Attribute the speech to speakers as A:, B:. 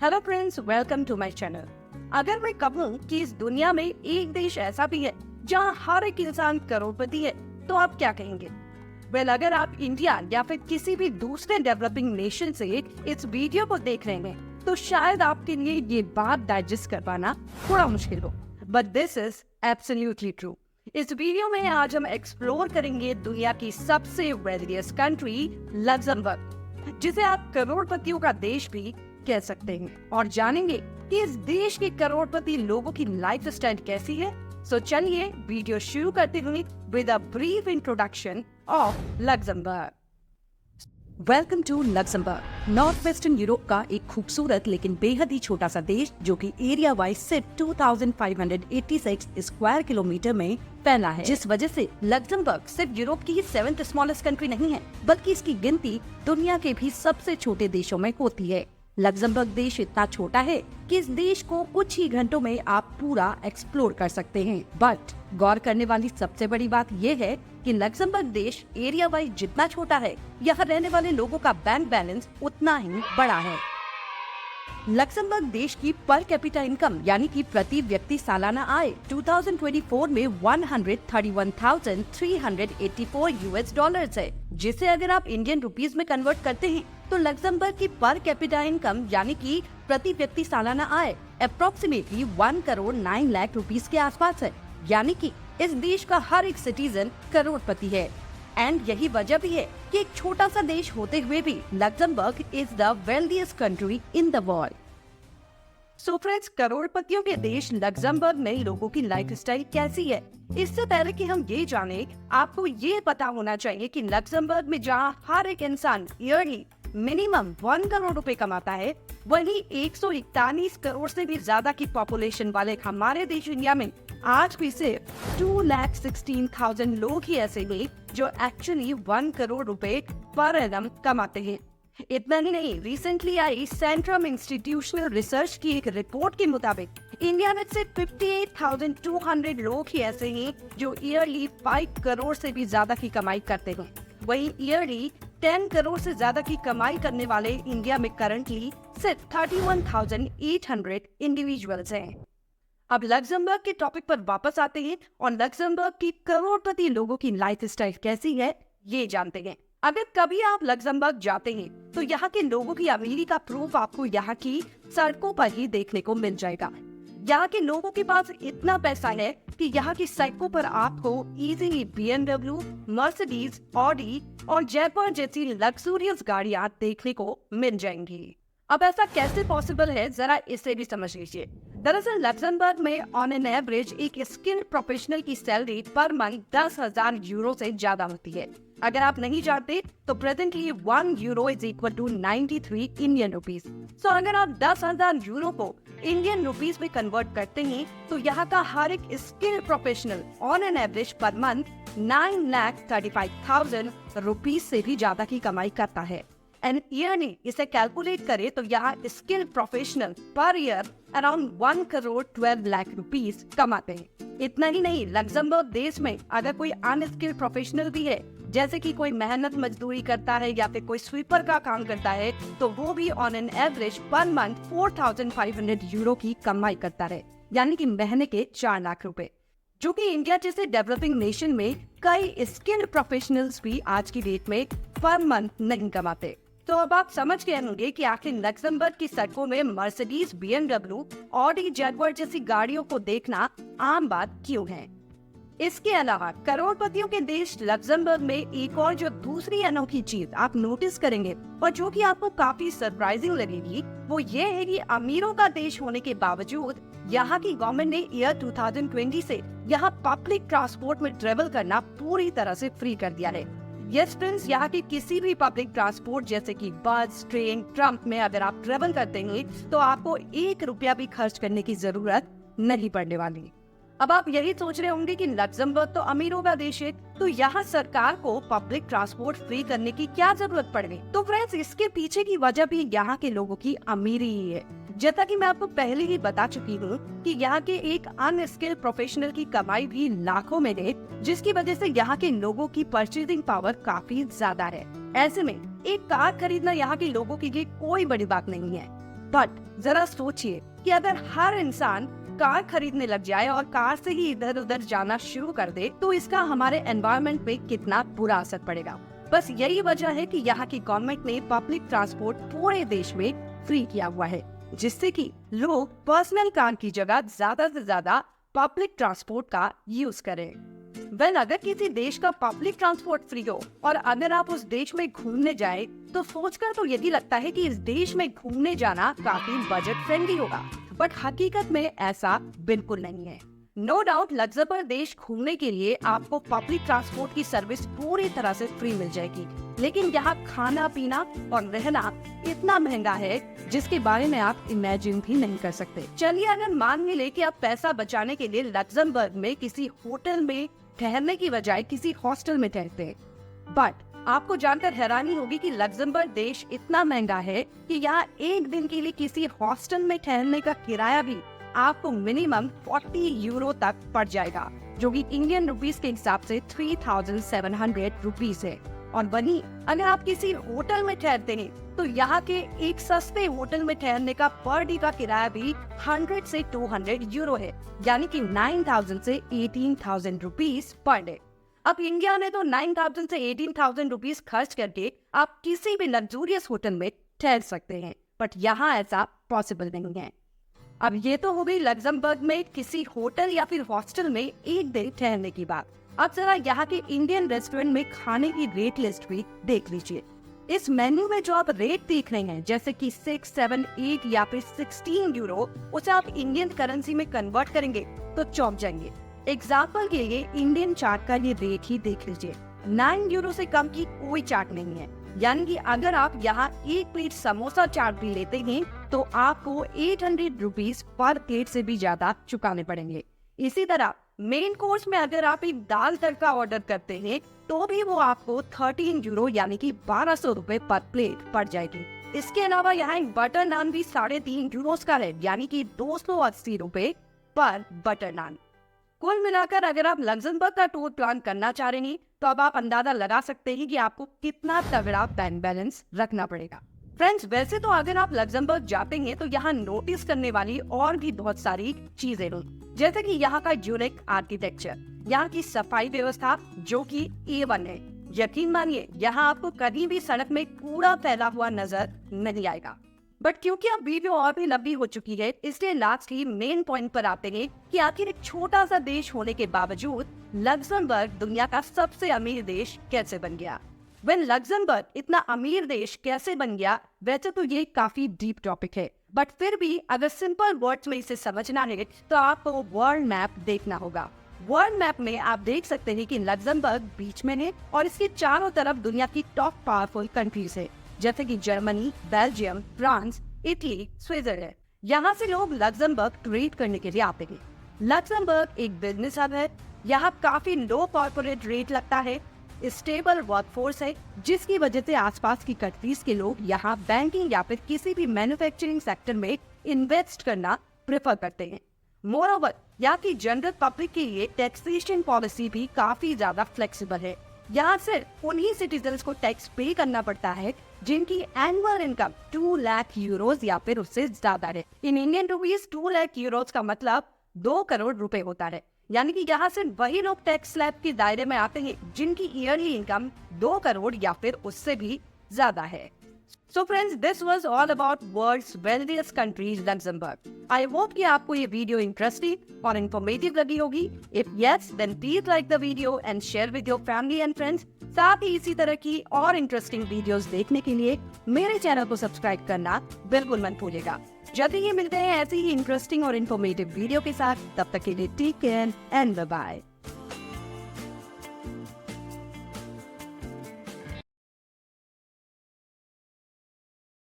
A: Hello friends, welcome to my channel. अगर मैं कहूँ कि इस दुनिया में एक देश ऐसा भी है जहाँ हर एक इंसान करोड़पति है, तो आप क्या कहेंगे? अगर आप इंडिया या फिर किसी भी दूसरे डेवलपिंग नेशन से इस वीडियो को देख रहे हैं, तो शायद आपके लिए ये बात डाइजेस्ट कर पाना थोड़ा मुश्किल हो, but this is absolutely true. इस वीडियो में आज हम एक्सप्लोर करेंगे दुनिया की सबसे वेल्थिएस्ट कंट्री लग्जमबर्ग, जिसे आप करोड़पतियों का देश भी कह सकते हैं, और जानेंगे कि इस देश के करोड़पति लोगों की लाइफ स्टाइल कैसी है। सो चलिए वीडियो शुरू करते हुए with a brief introduction of Luxembourg. Welcome to Luxembourg, north western Europe का एक खूबसूरत लेकिन बेहद ही छोटा सा देश जो कि एरिया वाइज सिर्फ 2586 स्क्वायर किलोमीटर में फैला है, जिस वजह से लग्जमबर्ग सिर्फ यूरोप की 7th स्मॉलेस्ट कंट्री नहीं है, बल्कि इसकी गिनती दुनिया के भी सबसे छोटे देशों में होती है। लग्जमबर्ग देश इतना छोटा है कि इस देश को कुछ ही घंटों में आप पूरा एक्सप्लोर कर सकते हैं। बट गौर करने वाली सबसे बड़ी बात यह है कि लग्जमबर्ग देश एरिया वाइज जितना छोटा है, यहाँ रहने वाले लोगों का बैंक बैलेंस उतना ही बड़ा है। लग्जमबर्ग देश की पर कैपिटा इनकम यानी कि प्रति व्यक्ति सालाना आय 2024 में 131,384 यूएस डॉलर्स है, जिसे अगर आप इंडियन रुपीस में कन्वर्ट करते हैं तो लग्जमबर्ग की पर कैपिटा इनकम यानी कि प्रति व्यक्ति सालाना आय अप्रोक्सीमेटली 1 करोड़ 9 लाख रुपीस के आसपास है। यानी कि इस देश का हर एक सिटीजन करोड़पति है। एंड यही वजह भी है कि एक छोटा सा देश होते हुए भी Luxembourg is the wealthiest country in the world. So friends, करोड़पतियों के देश लग्जमबर्ग में लोगों की लाइफस्टाइल कैसी है? इससे पहले कि हम ये जाने, आपको ये पता होना चाहिए कि लग्जमबर्ग में जहाँ हर एक इंसान ईयरली मिनिमम 1 करोड़ रुपए कमाता है, वहीं 141 करोड़ से भी ज्यादा की पॉपुलेशन वाले हमारे देश इंडिया में आज भी सिर्फ 2,16,000 लोग ही ऐसे हैं जो एक्चुअली 1 करोड़ रुपए पर एनम कमाते हैं। इतना ही नहीं, रिसेंटली आई सेंट्रम इंस्टीट्यूशनल रिसर्च की एक रिपोर्ट के मुताबिक इंडिया में सिर्फ 58,200 लोग ही ऐसे हैं जो ईयरली 5 करोड़ से भी ज्यादा की कमाई करते हैं। वहीं ईयरली 10 करोड़ से ज्यादा की कमाई करने वाले इंडिया में करंटली सिर्फ 31,800 इंडिविजुअल्स हैं। अब लग्जमबर्ग के टॉपिक पर वापस आते हैं और लग्जमबर्ग की करोड़पति लोगों की लाइफस्टाइल कैसी है ये जानते हैं। अगर कभी आप लग्जमबर्ग जाते हैं तो यहाँ के लोगों की अमीरी का प्रूफ आपको यहाँ की सड़कों पर ही देखने को मिल जाएगा। यहाँ के लोगों के पास इतना पैसा है कि यहाँ की सड़कों पर आपको इजीली BMW, मर्सिडीज, ऑडी और जयपुर जैसी लग्जूरियस गाड़ियाँ देखने को मिल जाएंगी। अब ऐसा कैसे पॉसिबल है, जरा इसे भी समझ लीजिए। दरअसल लग्जमबर्ग में ऑन एन एवरेज एक स्किल्ड प्रोफेशनल की सैलरी पर मंथ 10,000 यूरो से ज्यादा होती है। अगर आप नहीं जानते तो presently 1 euro is equal to 93 Indian rupees. So अगर आप 10,000 यूरो को इंडियन रुपीस में कन्वर्ट करते हैं तो यहाँ का हर एक skilled professional on an average per month 9,35,000 rupees से भी ज्यादा की कमाई करता है। एंड ईयरली इसे कैलकुलेट करें तो यहाँ skilled professional per year around 1 crore 12 lakh rupees कमाते हैं। इतना ही नहीं, लग्जमबर्ग देश में अगर कोई अनस्किल्ड प्रोफेशनल भी है, जैसे कि कोई मेहनत मजदूरी करता है या फिर कोई स्वीपर का काम करता है, तो वो भी on an average per month 4,500 euro की कमाई करता है, यानी कि महीने के 4 लाख रुपए, जो कि इंडिया जैसे डेवलपिंग नेशन में कई स्किल्ड प्रोफेशनल्स भी आज की डेट में पर मंथ नहीं कमाते। तो अब आप समझ गए होंगे कि आखिर लग्जमबर्ग की सड़कों में मर्सिडीज, BMW, ऑडी, जैगुआर जैसी गाड़ियों को देखना आम बात क्यों है। इसके अलावा करोड़पतियों के देश लग्जमबर्ग में एक और जो दूसरी अनोखी चीज आप नोटिस करेंगे और जो कि आपको काफी सरप्राइजिंग लगेगी, वो ये है कि अमीरों का देश होने के बावजूद यहाँ की गवर्नमेंट ने ईयर 2020 से यहाँ पब्लिक ट्रांसपोर्ट में ट्रेवल करना पूरी तरह से फ्री कर दिया है। यस फ्रेंड्स, यहाँ की किसी भी पब्लिक ट्रांसपोर्ट जैसे कि बस, ट्रेन, ट्रम में अगर आप ट्रेवल करते हैं तो आपको 1 रुपया भी खर्च करने की जरूरत नहीं पड़ने वाली। अब आप यही सोच रहे होंगे कि लग्जमबर्ग तो अमीरों का देश है, तो यहाँ सरकार को पब्लिक ट्रांसपोर्ट फ्री करने की क्या जरूरत पड़ गई? तो फ्रेंड्स, इसके पीछे की वजह भी यहाँ के लोगों की अमीरी ही है। जैसा कि मैं आपको पहले ही बता चुकी हूँ कि यहाँ के एक अनस्किल्ड प्रोफेशनल की कमाई भी लाखों में है, जिसकी वजह से यहाँ के लोगों की परचेजिंग पावर काफी ज्यादा है। ऐसे में एक कार खरीदना यहाँ के लोगों के लिए कोई बड़ी बात नहीं है। बट जरा सोचिए कि अगर हर इंसान कार खरीदने लग जाए और कार से ही इधर उधर जाना शुरू कर दे तो इसका हमारे एनवायरनमेंट पे कितना बुरा असर पड़ेगा। बस यही वजह है कि यहाँ की गवर्नमेंट ने पब्लिक ट्रांसपोर्ट पूरे देश में फ्री किया हुआ है, जिससे कि लोग पर्सनल कार की जगह ज्यादा से ज्यादा पब्लिक ट्रांसपोर्ट का यूज करें। अगर किसी देश का पब्लिक ट्रांसपोर्ट फ्री हो और अगर आप उस देश में घूमने जाए तो सोचकर तो यही लगता है कि इस देश में घूमने जाना काफी बजट फ्रेंडली होगा, बट हकीकत में ऐसा बिल्कुल नहीं है। नो डाउट लग्जमबर्ग देश घूमने के लिए आपको पब्लिक ट्रांसपोर्ट की सर्विस पूरी तरह से फ्री मिल जाएगी, लेकिन यहाँ खाना पीना और रहना इतना महंगा है जिसके बारे में आप इमेजिन भी नहीं कर सकते। चलिए अगर मान भी ले कि आप पैसा बचाने के लिए लग्जमबर्ग में किसी होटल में ठहरने की बजाय किसी हॉस्टल में ठहरते हैं, बट आपको जानकर हैरानी होगी कि लग्जमबर्ग देश इतना महंगा है कि यहाँ एक दिन के लिए किसी हॉस्टल में ठहरने का किराया भी आपको मिनिमम 40 यूरो तक पड़ जाएगा, जो कि इंडियन रुपीस के हिसाब से 3700 रुपीस है। और वहीं अगर आप किसी होटल में ठहरते हैं तो यहाँ के एक सस्ते होटल में ठहरने का पर डे का किराया भी 100 से 200 यूरो है, यानी कि 9000 से 18000 रुपीस पर डे। अब इंडिया में तो 9000 से 18000 रुपीस खर्च करके आप किसी भी लग्जूरियस होटल में ठहर सकते हैं, बट यहाँ ऐसा पॉसिबल नहीं है। अब ये तो हो गई लग्जमबर्ग में किसी होटल या फिर हॉस्टल में एक दिन ठहरने की बात। अब जरा यहाँ के इंडियन रेस्टोरेंट में खाने की रेट लिस्ट भी देख लीजिए। इस मेन्यू में जो आप रेट देख रहे हैं जैसे कि 6, 7, 8 या फिर 16 यूरो, उसे आप इंडियन करेंसी में कन्वर्ट करेंगे तो चौंक जाएंगे। एग्जाम्पल के लिए इंडियन चाट का ये रेट ही देख लीजिए, 9 यूरो से कम की कोई चाट नहीं है, यानी कि अगर आप यहाँ एक प्लेट समोसा चाट भी लेते हैं तो आपको 800 रुपीस पर प्लेट से भी ज्यादा चुकाने पड़ेंगे। इसी तरह मेन कोर्स में अगर आप एक दाल तड़का ऑर्डर करते हैं तो भी वो आपको 13 यूरो यानी कि 1200 रुपए पर प्लेट पड़ जाएगी। इसके अलावा यहाँ एक बटर नान भी 3.5 यूरो का है, यानी कि 280 रुपए पर बटर नान। कुल मिलाकर अगर आप लग्जमबर्ग का टूर प्लान करना चाह रहे हैं तो अब आप अंदाजा लगा सकते हैं कि आपको कितना तगड़ा बैंक बैलेंस रखना पड़ेगा। फ्रेंड्स, वैसे तो अगर आप लग्जमबर्ग जाते हैं तो यहाँ नोटिस करने वाली और भी बहुत सारी चीजें हैं, जैसे कि यहाँ का यूनिक आर्किटेक्चर, यहाँ की सफाई व्यवस्था जो कि A1 है। यकीन मानिए यहाँ आपको कहीं भी सड़क में कूड़ा फैला हुआ नजर नहीं आएगा। बट क्योंकि अब वीडियो और भी लंबी हो चुकी है, इसलिए लास्ट ही मेन पॉइंट पर आते हैं कि आखिर एक छोटा सा देश होने के बावजूद लग्जमबर्ग दुनिया का सबसे अमीर देश कैसे बन गया। लग्जमबर्ग इतना अमीर देश कैसे बन गया, वैसे तो ये काफी डीप टॉपिक है, बट फिर भी अगर सिंपल वर्ड्स में इसे समझना है तो आपको वर्ल्ड मैप देखना होगा। वर्ल्ड मैप में आप देख सकते हैं कि लग्जमबर्ग बीच में है और इसके चारों तरफ दुनिया की टॉप पावरफुल कंट्रीज है, जैसे कि Germany, Belgium, France, Italy, Switzerland. यहाँ से लोग लग्जमबर्ग ट्रेड करने के लिए आते हैं। लग्जमबर्ग एक बिजनेस हब है, यहाँ काफी लो कॉर्पोरेट रेट लगता है, स्टेबल वर्कफोर्स है, जिसकी वजह से आसपास की कंट्रीज के लोग यहाँ बैंकिंग या फिर किसी भी मैन्युफैक्चरिंग सेक्टर में इन्वेस्ट करना प्रेफर करते हैं। मोरओवर यहाँ की जनरल पब्लिक के लिए टैक्सेशन पॉलिसी भी काफी ज्यादा फ्लेक्सिबल है। यहाँ सिर्फ उन्हीं सिटीजन्स को टैक्स पे करना पड़ता है जिनकी एनुअल इनकम 2 लाख यूरोज या फिर उससे ज्यादा है। In Indian rupees 2 lakh euros का मतलब 2 करोड़ रुपए होता है, यानी कि यहाँ से वही लोग टैक्स स्लैब के दायरे में आते हैं जिनकी ईयरली इनकम 2 करोड़ या फिर उससे भी ज्यादा है। So friends, this was all about world's wealthiest country, Luxembourg. I hope कि आपको ये वीडियो इंटरेस्टिंग और इन्फॉर्मेटिव लगी होगी। If yes, then please like the video and share with your family and friends. साथ ही इसी तरह की और इंटरेस्टिंग वीडियोस देखने के लिए मेरे चैनल को सब्सक्राइब करना बिल्कुल मत भूलिएगा। जल्दी ही मिलते हैं ऐसी ही इंटरेस्टिंग और इन्फॉर्मेटिव वीडियो के साथ। तब तक के लिए take care and bye bye.